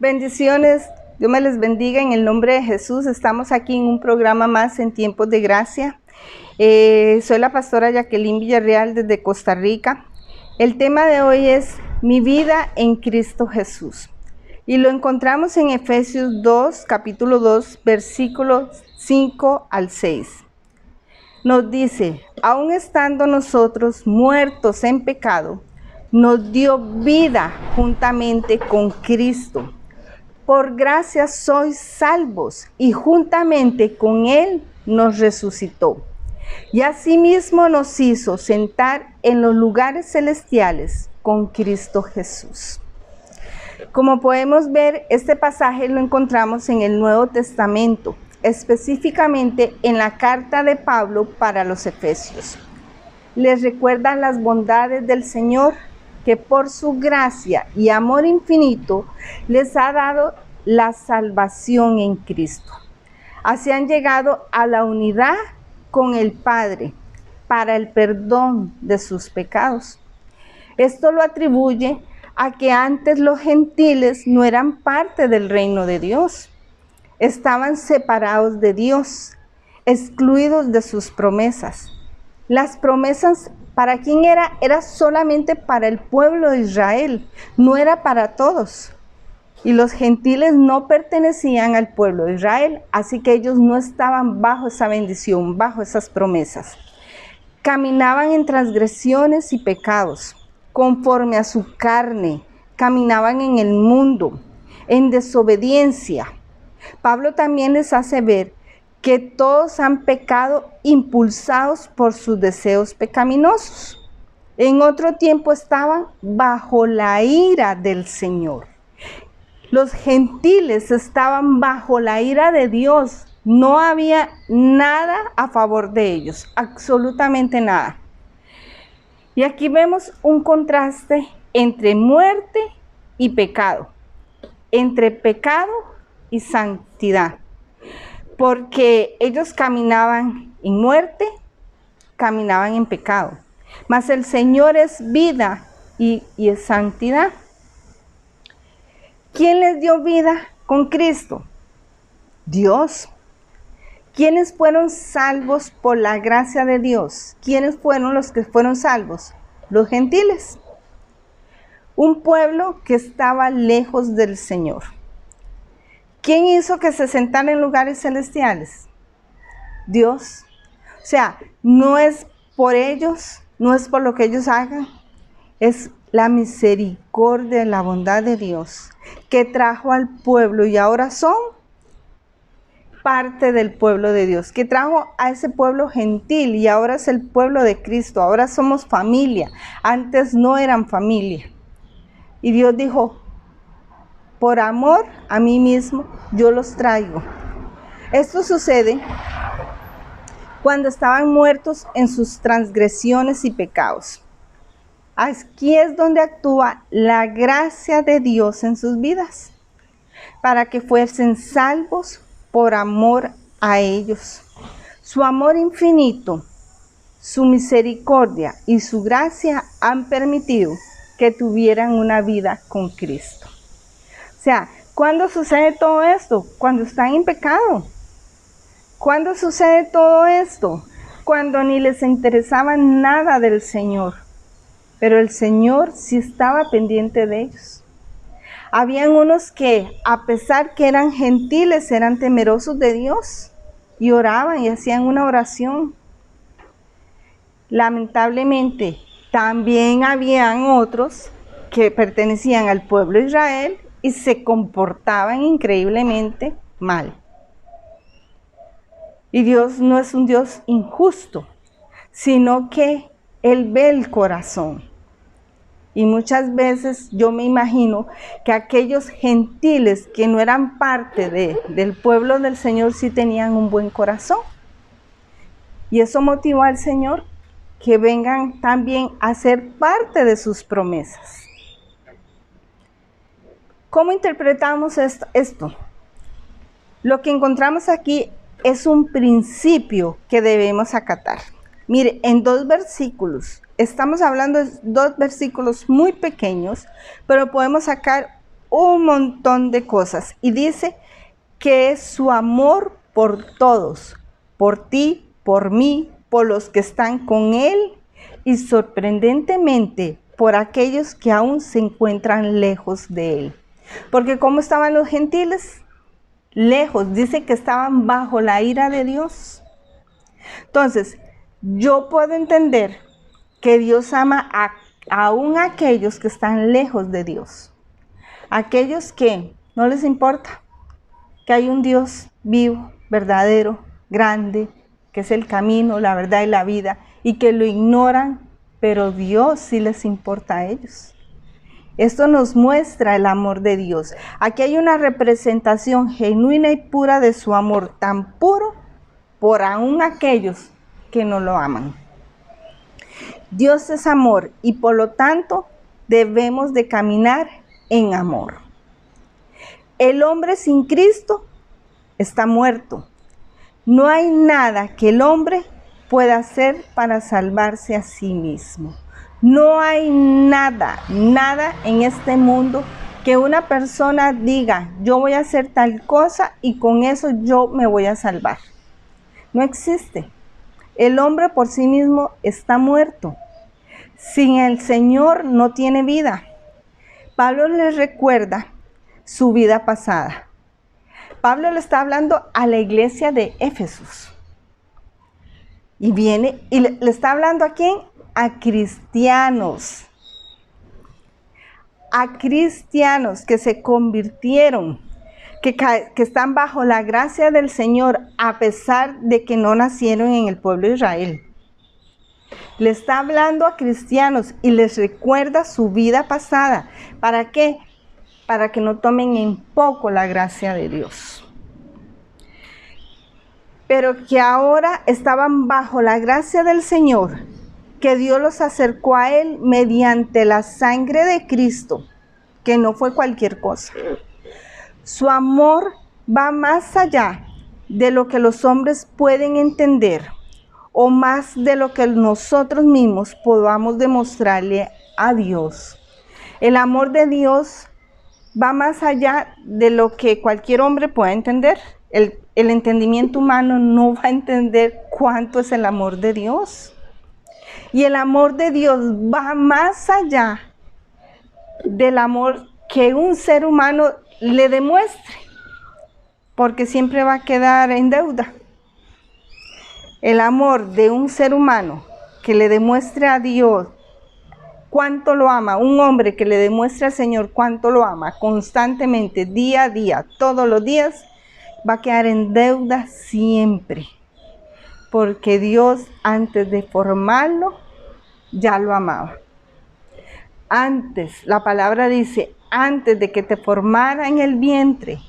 Bendiciones, Dios me les bendiga en el nombre de Jesús. Estamos aquí en un programa más en Tiempos de Gracia. Soy la pastora Jacqueline Villarreal desde Costa Rica. El tema de hoy es Mi vida en Cristo Jesús. Y lo encontramos en Efesios 2, capítulo 2, versículos 5 al 6. Nos dice, aun estando nosotros muertos en pecado, nos dio vida juntamente con Cristo. Por gracia sois salvos, y juntamente con Él nos resucitó. Y asimismo nos hizo sentar en los lugares celestiales con Cristo Jesús. Como podemos ver, este pasaje lo encontramos en el Nuevo Testamento, específicamente en la carta de Pablo para los Efesios. Les recuerda las bondades del Señor, que por su gracia y amor infinito les ha dado la salvación en Cristo. Así han llegado a la unidad con el Padre para el perdón de sus pecados. Esto lo atribuye a que antes los gentiles no eran parte del reino de Dios. Estaban separados de Dios, excluidos de sus promesas. Las promesas, ¿para quién era? Era solamente para el pueblo de Israel, no era para todos. Y los gentiles no pertenecían al pueblo de Israel, así que ellos no estaban bajo esa bendición, bajo esas promesas. Caminaban en transgresiones y pecados, conforme a su carne, caminaban en el mundo, en desobediencia. Pablo también les hace ver que todos han pecado impulsados por sus deseos pecaminosos. En otro tiempo estaban bajo la ira del Señor. Los gentiles estaban bajo la ira de Dios. No había nada a favor de ellos, absolutamente nada. Y aquí vemos un contraste entre muerte y pecado, entre pecado y santidad. Porque ellos caminaban en muerte, caminaban en pecado. Mas el Señor es vida y es santidad. ¿Quién les dio vida con Cristo? Dios. ¿Quiénes fueron salvos por la gracia de Dios? ¿Quiénes fueron los que fueron salvos? Los gentiles. Un pueblo que estaba lejos del Señor. ¿Quién hizo que se sentaran en lugares celestiales? Dios. O sea, no es por ellos, no es por lo que ellos hagan, es la misericordia y la bondad de Dios que trajo al pueblo y ahora son parte del pueblo de Dios, que trajo a ese pueblo gentil y ahora es el pueblo de Cristo, ahora somos familia, antes no eran familia. Y Dios dijo, por amor a mí mismo, yo los traigo. Esto sucede cuando estaban muertos en sus transgresiones y pecados. Aquí es donde actúa la gracia de Dios en sus vidas, para que fuesen salvos por amor a ellos. Su amor infinito, su misericordia y su gracia han permitido que tuvieran una vida con Cristo. O sea, ¿cuándo sucede todo esto? Cuando están en pecado. ¿Cuándo sucede todo esto? Cuando ni les interesaba nada del Señor. Pero el Señor sí estaba pendiente de ellos. Habían unos que, a pesar que eran gentiles, eran temerosos de Dios y oraban y hacían una oración. Lamentablemente, también habían otros que pertenecían al pueblo de Israel y se comportaban increíblemente mal. Y Dios no es un Dios injusto, sino que Él ve el corazón. Y muchas veces yo me imagino que aquellos gentiles que no eran parte del pueblo del Señor sí tenían un buen corazón. Y eso motivó al Señor que vengan también a ser parte de sus promesas. ¿Cómo interpretamos esto? Lo que encontramos aquí es un principio que debemos acatar. Mire, en 2 versículos, estamos hablando de 2 versículos muy pequeños, pero podemos sacar un montón de cosas. Y dice que es su amor por todos, por ti, por mí, por los que están con Él y sorprendentemente por aquellos que aún se encuentran lejos de Él. Porque ¿cómo estaban los gentiles? Lejos, dice que estaban bajo la ira de Dios. Entonces, yo puedo entender que Dios ama aún a aquellos que están lejos de Dios. Aquellos que no les importa que hay un Dios vivo, verdadero, grande, que es el camino, la verdad y la vida, y que lo ignoran, pero Dios sí les importa a ellos. Esto nos muestra el amor de Dios. Aquí hay una representación genuina y pura de su amor, tan puro por aún aquellos que no lo aman. Dios es amor y por lo tanto debemos de caminar en amor. El hombre sin Cristo está muerto. No hay nada que el hombre pueda hacer para salvarse a sí mismo. No hay nada en este mundo que una persona diga, yo voy a hacer tal cosa y con eso yo me voy a salvar. No existe. El hombre por sí mismo está muerto. Sin el Señor no tiene vida. Pablo les recuerda su vida pasada. Pablo le está hablando a la iglesia de Éfesos. Y viene y le está hablando ¿a quién? A cristianos. A cristianos que se convirtieron, que están bajo la gracia del Señor a pesar de que no nacieron en el pueblo de Israel. Le está hablando a cristianos y les recuerda su vida pasada. ¿Para qué? Para que no tomen en poco la gracia de Dios. Pero que ahora estaban bajo la gracia del Señor, que Dios los acercó a Él mediante la sangre de Cristo, que no fue cualquier cosa. Su amor va más allá de lo que los hombres pueden entender, o más de lo que nosotros mismos podamos demostrarle a Dios. El amor de Dios va más allá de lo que cualquier hombre pueda entender. El entendimiento humano no va a entender cuánto es el amor de Dios. Y el amor de Dios va más allá del amor que un ser humano le demuestre, porque siempre va a quedar en deuda. El amor de un ser humano que le demuestre a Dios cuánto lo ama, un hombre que le demuestre al Señor cuánto lo ama constantemente, día a día, todos los días, va a quedar en deuda siempre, porque Dios antes de formarlo ya lo amaba. Antes, la palabra dice, antes de que te formara en el vientre,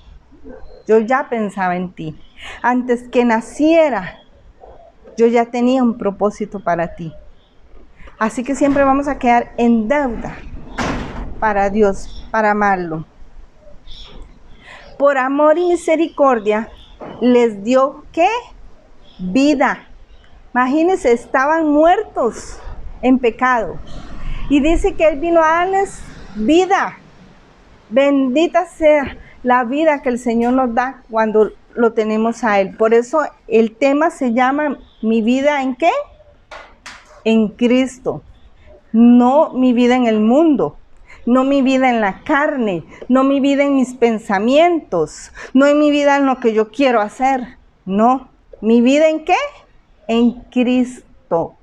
yo ya pensaba en ti. Antes que naciera, yo ya tenía un propósito para ti. Así que siempre vamos a quedar en deuda para Dios, para amarlo. Por amor y misericordia, les dio, ¿qué? Vida. Imagínense, estaban muertos en pecado. Y dice que Él vino a darles vida. Bendita sea la vida que el Señor nos da cuando lo tenemos a Él. Por eso el tema se llama ¿mi vida en qué? En Cristo. No mi vida en el mundo. No mi vida en la carne, no mi vida en mis pensamientos, no en mi vida en lo que yo quiero hacer. No, mi vida en qué? En Cristo.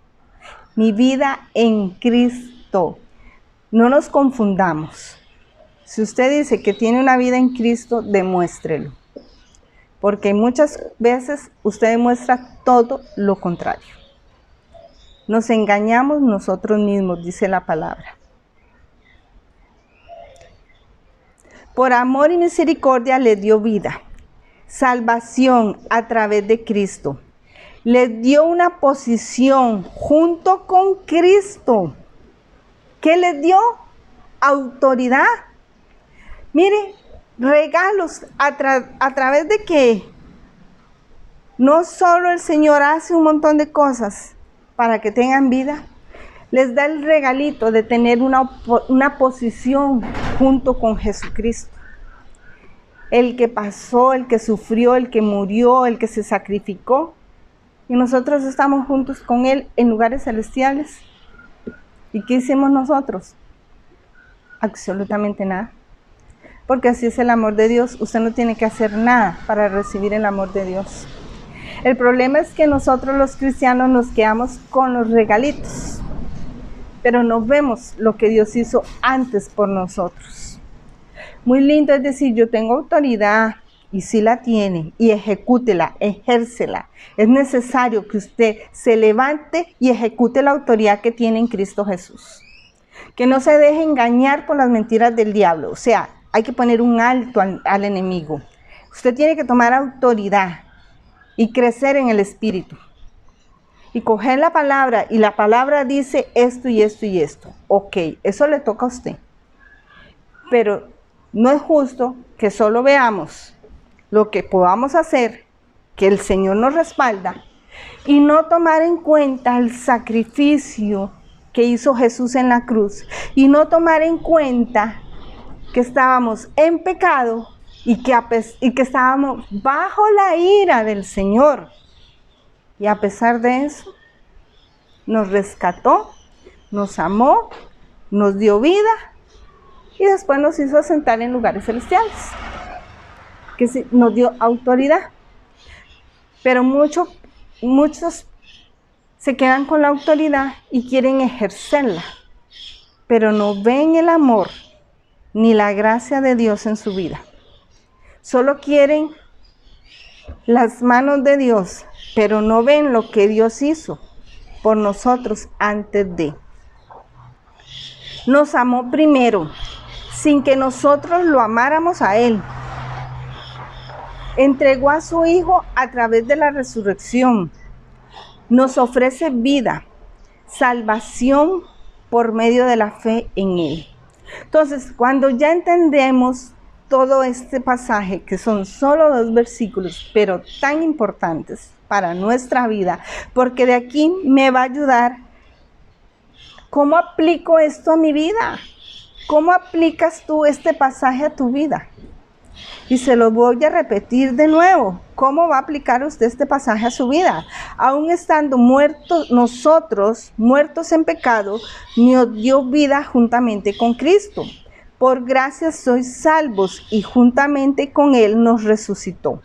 Mi vida en Cristo. No nos confundamos. Si usted dice que tiene una vida en Cristo, demuéstrelo. Porque muchas veces usted demuestra todo lo contrario. Nos engañamos nosotros mismos, dice la palabra. Por amor y misericordia les dio vida, salvación a través de Cristo. Les dio una posición junto con Cristo. ¿Qué les dio? Autoridad. Mire, regalos a través de que no solo el Señor hace un montón de cosas para que tengan vida, les da el regalito de tener una posición junto con Jesucristo. El que pasó, el que sufrió, el que murió, el que se sacrificó. Y nosotros estamos juntos con Él en lugares celestiales. ¿Y qué hicimos nosotros? Absolutamente nada. Porque así es el amor de Dios. Usted no tiene que hacer nada para recibir el amor de Dios. El problema es que nosotros los cristianos nos quedamos con los regalitos, pero no vemos lo que Dios hizo antes por nosotros. Muy lindo es decir, yo tengo autoridad, y sí la tiene, y ejecútela, ejércela. Es necesario que usted se levante y ejecute la autoridad que tiene en Cristo Jesús. Que no se deje engañar por las mentiras del diablo. O sea, hay que poner un alto al enemigo. Usted tiene que tomar autoridad y crecer en el Espíritu. Y coger la palabra, y la palabra dice esto y esto y esto. Ok, eso le toca a usted. Pero no es justo que solo veamos lo que podamos hacer, que el Señor nos respalda, y no tomar en cuenta el sacrificio que hizo Jesús en la cruz, y no tomar en cuenta que estábamos en pecado y que estábamos bajo la ira del Señor. Y a pesar de eso, nos rescató, nos amó, nos dio vida y después nos hizo sentar en lugares celestiales, que sí, nos dio autoridad. Pero muchos se quedan con la autoridad y quieren ejercerla, pero no ven el amor ni la gracia de Dios en su vida. Solo quieren las manos de Dios, pero no ven lo que Dios hizo por nosotros antes de. Nos amó primero, sin que nosotros lo amáramos a Él. Entregó a su Hijo a través de la resurrección. Nos ofrece vida, salvación por medio de la fe en Él. Entonces, cuando ya entendemos todo este pasaje, que son solo 2 versículos, pero tan importantes para nuestra vida, porque de aquí me va a ayudar cómo aplico esto a mi vida. ¿Cómo aplicas tú este pasaje a tu vida? Y se lo voy a repetir de nuevo. ¿Cómo va a aplicar usted este pasaje a su vida? Aún estando muertos, nosotros, muertos en pecado, nos dio vida juntamente con Cristo. Por gracia sois salvos y juntamente con Él nos resucitó.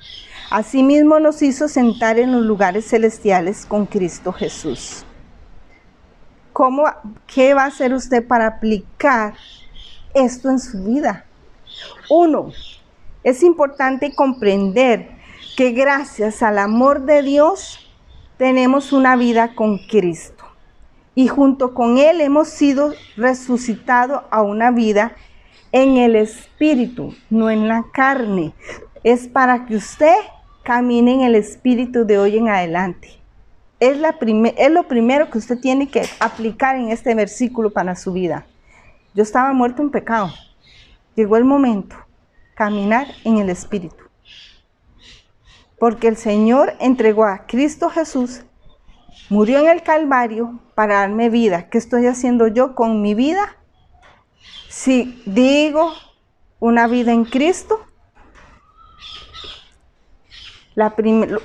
Asimismo nos hizo sentar en los lugares celestiales con Cristo Jesús. ¿Qué va a hacer usted para aplicar esto en su vida? 1. Es importante comprender que gracias al amor de Dios tenemos una vida con Cristo. Y junto con Él hemos sido resucitados a una vida en el Espíritu, no en la carne. Es para que usted camine en el Espíritu de hoy en adelante. Es lo primero que usted tiene que aplicar en este versículo para su vida. Yo estaba muerto en pecado. Llegó el momento, caminar en el Espíritu. Porque el Señor entregó a Cristo Jesús, murió en el Calvario para darme vida. ¿Qué estoy haciendo yo con mi vida? Si digo una vida en Cristo,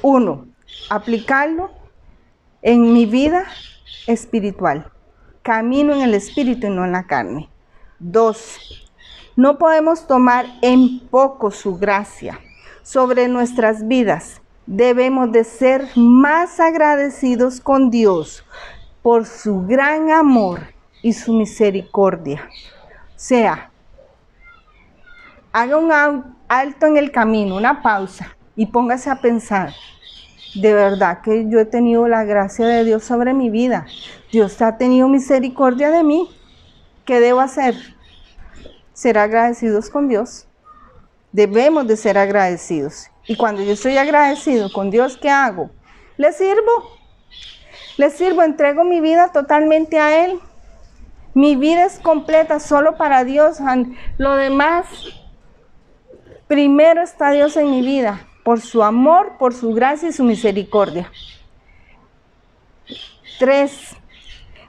1, aplicarlo en mi vida espiritual. Camino en el Espíritu y no en la carne. 2, no podemos tomar en poco su gracia sobre nuestras vidas. Debemos de ser más agradecidos con Dios por su gran amor y su misericordia. O sea, haga un alto en el camino, una pausa y póngase a pensar. De verdad que yo he tenido la gracia de Dios sobre mi vida. Dios ha tenido misericordia de mí. ¿Qué debo hacer? Ser agradecidos con Dios. Debemos de ser agradecidos. Y cuando yo estoy agradecido con Dios, ¿qué hago? Le sirvo. Le sirvo, entrego mi vida totalmente a Él. Mi vida es completa solo para Dios. Lo demás, primero está Dios en mi vida. Por su amor, por su gracia y su misericordia. 3.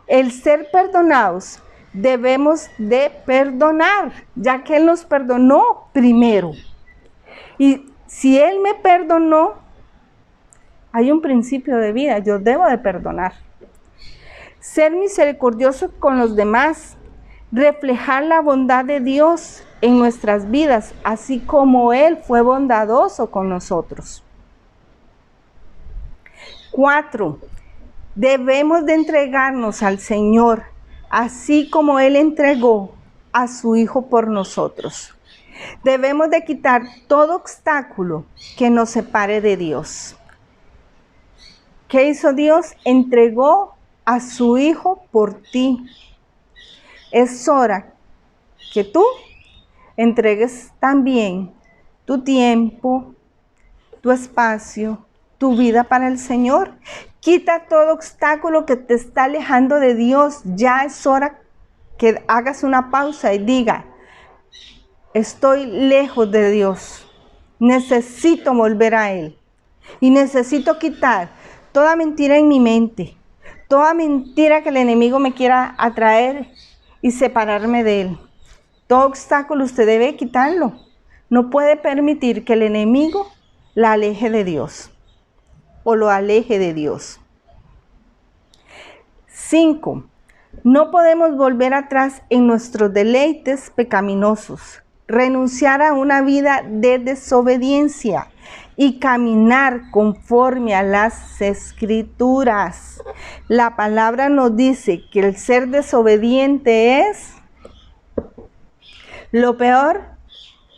El ser perdonados debemos de perdonar, ya que Él nos perdonó primero. Y si Él me perdonó, hay un principio de vida, yo debo de perdonar. Ser misericordioso con los demás, reflejar la bondad de Dios en nuestras vidas, así como Él fue bondadoso con nosotros. 4. Debemos de entregarnos al Señor, así como Él entregó a su Hijo por nosotros. Debemos de quitar todo obstáculo que nos separe de Dios. ¿Qué hizo Dios? Entregó a su Hijo por ti. Es hora que tú entregues también tu tiempo, tu espacio, tu vida para el Señor. Quita todo obstáculo que te está alejando de Dios. Ya es hora que hagas una pausa y diga, estoy lejos de Dios. Necesito volver a Él. Y necesito quitar toda mentira en mi mente. Toda mentira que el enemigo me quiera atraer y separarme de Él. Todo obstáculo usted debe quitarlo. No puede permitir que el enemigo la aleje de Dios o lo aleje de Dios. 5. No podemos volver atrás en nuestros deleites pecaminosos, renunciar a una vida de desobediencia y caminar conforme a las Escrituras. La palabra nos dice que el ser desobediente es lo peor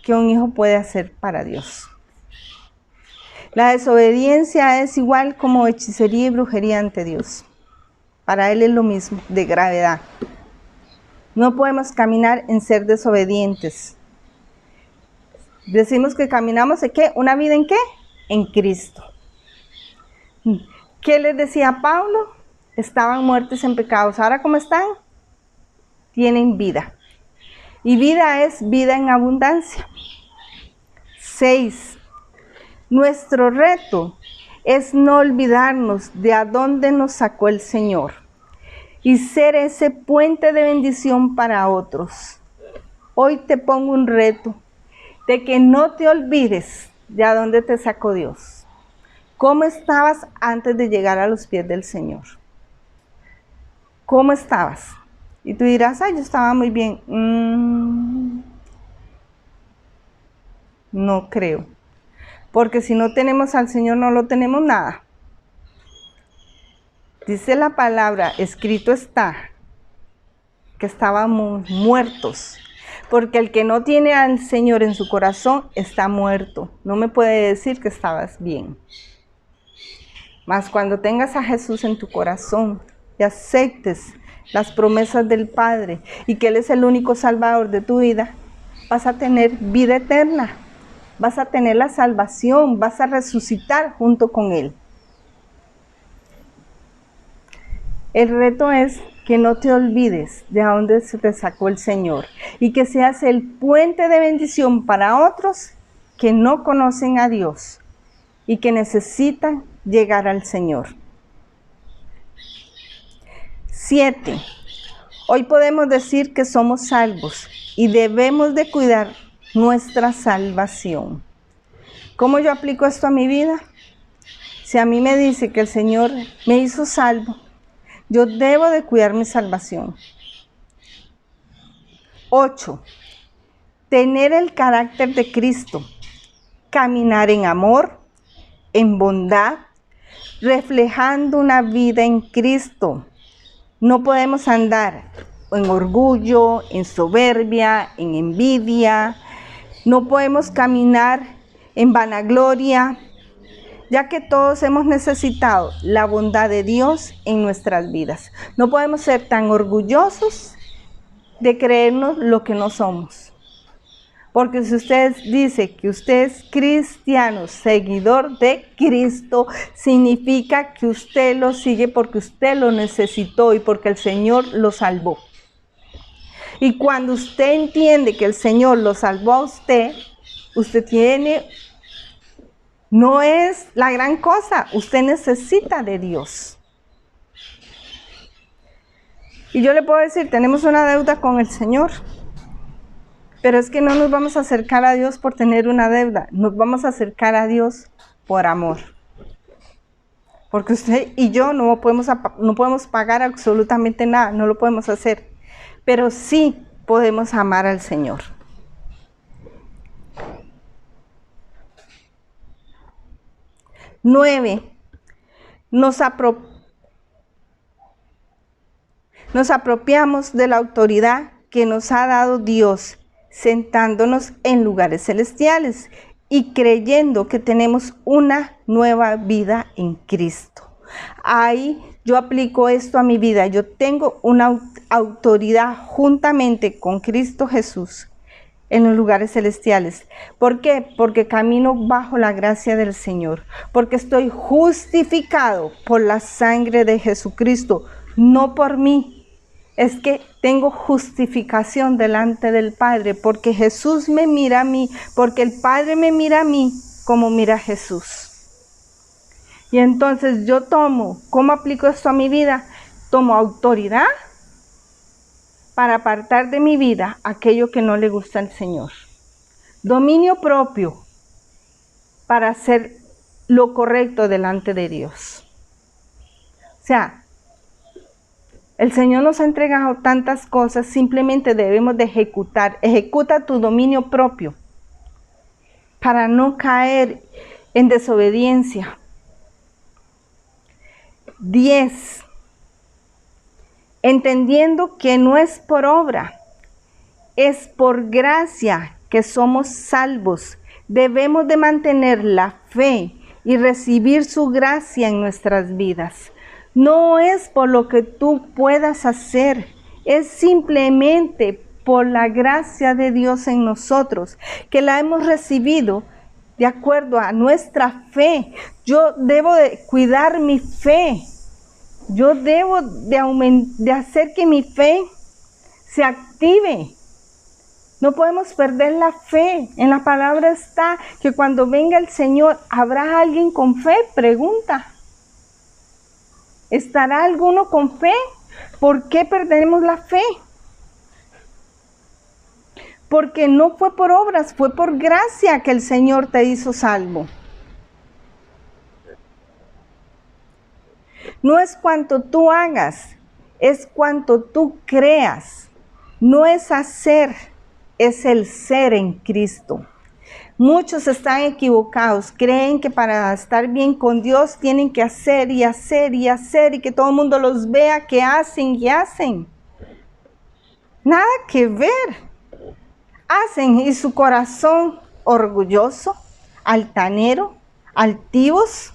que un hijo puede hacer para Dios. La desobediencia es igual como hechicería y brujería ante Dios. Para Él es lo mismo, de gravedad. No podemos caminar en ser desobedientes. Decimos que caminamos en ¿qué? ¿Una vida en qué? En Cristo. ¿Qué les decía Pablo? Estaban muertos en pecados. ¿Ahora cómo están? Tienen vida. Y vida es vida en abundancia. 6. Nuestro reto es no olvidarnos de a dónde nos sacó el Señor y ser ese puente de bendición para otros. Hoy te pongo un reto de que no te olvides de a dónde te sacó Dios. ¿Cómo estabas antes de llegar a los pies del Señor? ¿Cómo estabas? Y tú dirás, ay, yo estaba muy bien. No creo. Porque si no tenemos al Señor, no lo tenemos nada. Dice la palabra, escrito está, que estábamos muertos. Porque el que no tiene al Señor en su corazón está muerto. No me puede decir que estabas bien. Mas cuando tengas a Jesús en tu corazón y aceptes las promesas del Padre y que Él es el único salvador de tu vida, vas a tener vida eterna. Vas a tener la salvación, vas a resucitar junto con Él. El reto es que no te olvides de a dónde se te sacó el Señor y que seas el puente de bendición para otros que no conocen a Dios y que necesitan llegar al Señor. 7. Hoy podemos decir que somos salvos y debemos de cuidar nuestra salvación. ¿Cómo yo aplico esto a mi vida? Si a mí me dice que el Señor me hizo salvo, yo debo de cuidar mi salvación. 8. Tener el carácter de Cristo, caminar en amor, en bondad, reflejando una vida en Cristo. No podemos andar en orgullo, en soberbia, en envidia. No podemos caminar en vanagloria, ya que todos hemos necesitado la bondad de Dios en nuestras vidas. No podemos ser tan orgullosos de creernos lo que no somos. Porque si usted dice que usted es cristiano, seguidor de Cristo, significa que usted lo sigue porque usted lo necesitó y porque el Señor lo salvó. Y cuando usted entiende que el Señor lo salvó a usted tiene, no es la gran cosa, usted necesita de Dios. Y yo le puedo decir, tenemos una deuda con el Señor. Pero es que no nos vamos a acercar a Dios por tener una deuda. Nos vamos a acercar a Dios por amor. Porque usted y yo no podemos pagar absolutamente nada. No lo podemos hacer. Pero sí podemos amar al Señor. Nueve, nos apropiamos de la autoridad que nos ha dado Dios, sentándonos en lugares celestiales y creyendo que tenemos una nueva vida en Cristo. Ahí yo aplico esto a mi vida. Yo tengo una autoridad juntamente con Cristo Jesús en los lugares celestiales. ¿Por qué? Porque camino bajo la gracia del Señor, porque estoy justificado por la sangre de Jesucristo, no por mí. Es que tengo justificación delante del Padre, porque Jesús me mira a mí, porque el Padre me mira a mí como mira a Jesús. Y entonces yo ¿cómo aplico esto a mi vida? Tomo autoridad para apartar de mi vida aquello que no le gusta al Señor. Dominio propio para hacer lo correcto delante de Dios. O sea, el Señor nos ha entregado tantas cosas, simplemente debemos de ejecutar. Ejecuta tu dominio propio para no caer en desobediencia. 10. Entendiendo que no es por obra, es por gracia que somos salvos. Debemos de mantener la fe y recibir su gracia en nuestras vidas. No es por lo que tú puedas hacer, es simplemente por la gracia de Dios en nosotros, que la hemos recibido de acuerdo a nuestra fe. Yo debo de cuidar mi fe. Yo debo de hacer que mi fe se active. No podemos perder la fe. En la palabra está que cuando venga el Señor, ¿habrá alguien con fe? Pregunta. ¿Estará alguno con fe? ¿Por qué perdemos la fe? Porque no fue por obras, fue por gracia que el Señor te hizo salvo. No es cuanto tú hagas, es cuanto tú creas. No es hacer, es el ser en Cristo. Muchos están equivocados, creen que para estar bien con Dios tienen que hacer y hacer y hacer y que todo el mundo los vea que hacen y hacen. Nada que ver. Hacen y su corazón orgulloso, altanero, altivos,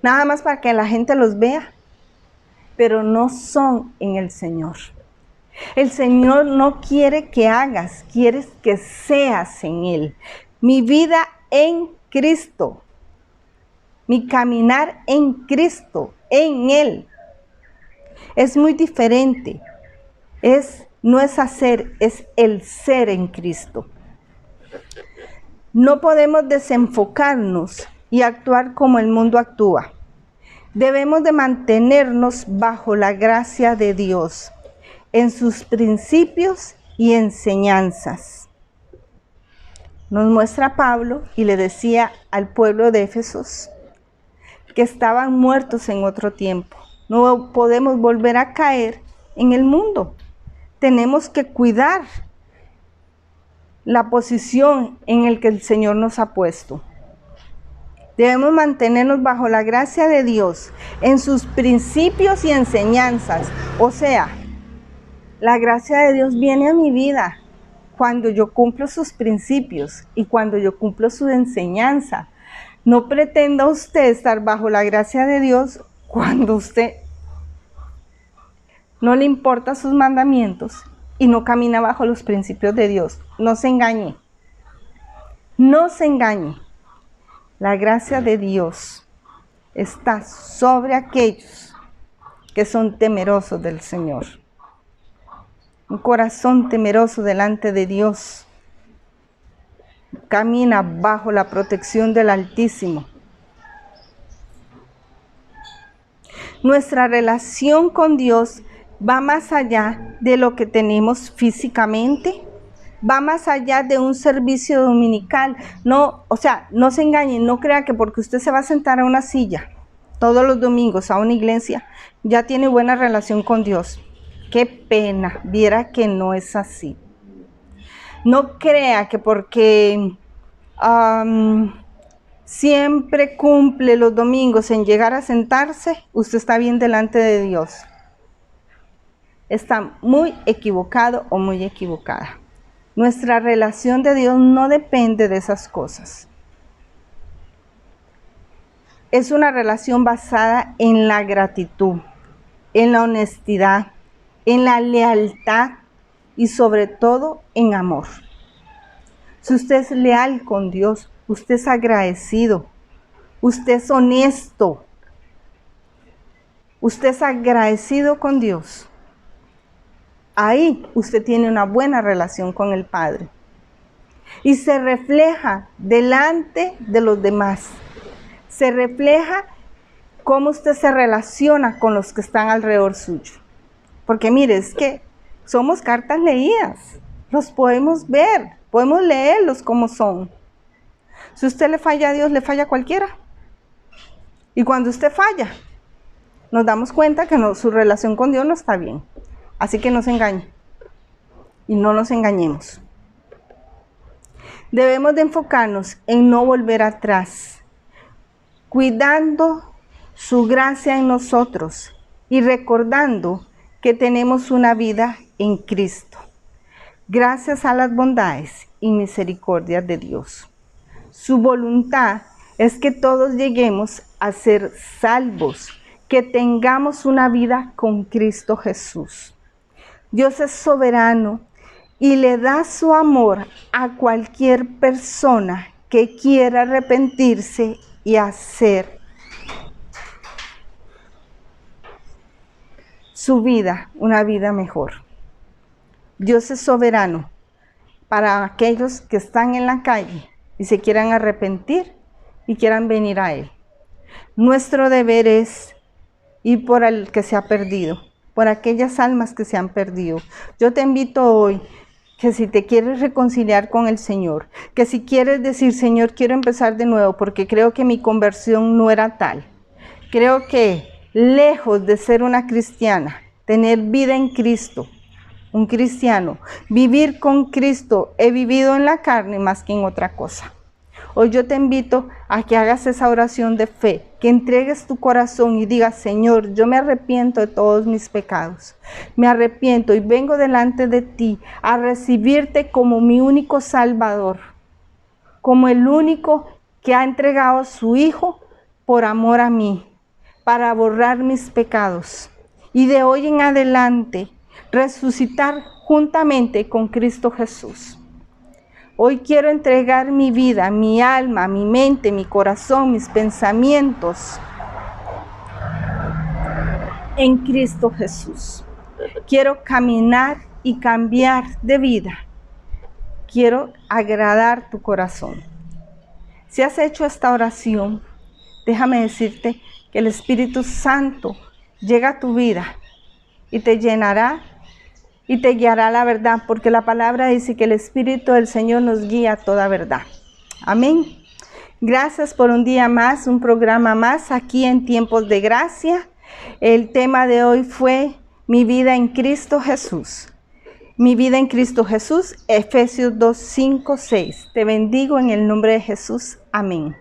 nada más para que la gente los vea, pero no son en el Señor. El Señor no quiere que hagas, quiere que seas en Él. Mi vida en Cristo, mi caminar en Cristo, en Él, es muy diferente. No es hacer, es el ser en Cristo. No podemos desenfocarnos y actuar como el mundo actúa. Debemos de mantenernos bajo la gracia de Dios, en sus principios y enseñanzas. Nos muestra Pablo y le decía al pueblo de Éfesos que estaban muertos en otro tiempo. No podemos volver a caer en el mundo. Tenemos que cuidar la posición en la que el Señor nos ha puesto. Debemos mantenernos bajo la gracia de Dios, en sus principios y enseñanzas. O sea, la gracia de Dios viene a mi vida cuando yo cumplo sus principios y cuando yo cumplo su enseñanza. No pretenda usted estar bajo la gracia de Dios cuando usted no le importa sus mandamientos y no camina bajo los principios de Dios. No se engañe. No se engañe. La gracia de Dios está sobre aquellos que son temerosos del Señor. Un corazón temeroso delante de Dios camina bajo la protección del Altísimo. Nuestra relación con Dios va más allá de lo que tenemos físicamente, va más allá de un servicio dominical. No, o sea, no se engañen, no crea que porque usted se va a sentar a una silla todos los domingos a una iglesia, ya tiene buena relación con Dios. Qué pena, viera que no es así. No crea que porque siempre cumple los domingos en llegar a sentarse, usted está bien delante de Dios. Está muy equivocado o muy equivocada. Nuestra relación de Dios no depende de esas cosas. Es una relación basada en la gratitud, en la honestidad, en la lealtad y sobre todo en amor. Si usted es leal con Dios, usted es agradecido, usted es honesto, usted es agradecido con Dios, ahí usted tiene una buena relación con el Padre. Y se refleja delante de los demás. Se refleja cómo usted se relaciona con los que están alrededor suyo. Porque mire, es que somos cartas leídas. Los podemos ver, podemos leerlos como son. Si usted le falla a Dios, le falla a cualquiera. Y cuando usted falla, nos damos cuenta que su relación con Dios no está bien. Así que no se engañe. Y no nos engañemos. Debemos de enfocarnos en no volver atrás, cuidando su gracia en nosotros y recordando que tenemos una vida en Cristo, gracias a las bondades y misericordias de Dios. Su voluntad es que todos lleguemos a ser salvos, que tengamos una vida con Cristo Jesús. Dios es soberano y le da su amor a cualquier persona que quiera arrepentirse y hacer su vida una vida mejor. Dios es soberano para aquellos que están en la calle y se quieran arrepentir y quieran venir a Él. Nuestro deber es ir por el que se ha perdido, por aquellas almas que se han perdido. Yo te invito hoy que si te quieres reconciliar con el Señor, que si quieres decir, Señor, quiero empezar de nuevo porque creo que mi conversión no era tal. Creo que lejos de ser una cristiana, tener vida en Cristo, un cristiano, vivir con Cristo, he vivido en la carne más que en otra cosa. Hoy yo te invito a que hagas esa oración de fe, que entregues tu corazón y digas, Señor, yo me arrepiento de todos mis pecados. Me arrepiento y vengo delante de ti a recibirte como mi único Salvador, como el único que ha entregado a su Hijo por amor a mí, para borrar mis pecados. Y de hoy en adelante, resucitar juntamente con Cristo Jesús. Hoy quiero entregar mi vida, mi alma, mi mente, mi corazón, mis pensamientos en Cristo Jesús. Quiero caminar y cambiar de vida. Quiero agradar tu corazón. Si has hecho esta oración, déjame decirte que el Espíritu Santo llega a tu vida y te llenará y te guiará a la verdad, porque la palabra dice que el Espíritu del Señor nos guía a toda verdad. Amén. Gracias por un día más, un programa más aquí en Tiempos de Gracia. El tema de hoy fue mi vida en Cristo Jesús. Mi vida en Cristo Jesús, Efesios 2, 5, 6. Te bendigo en el nombre de Jesús. Amén.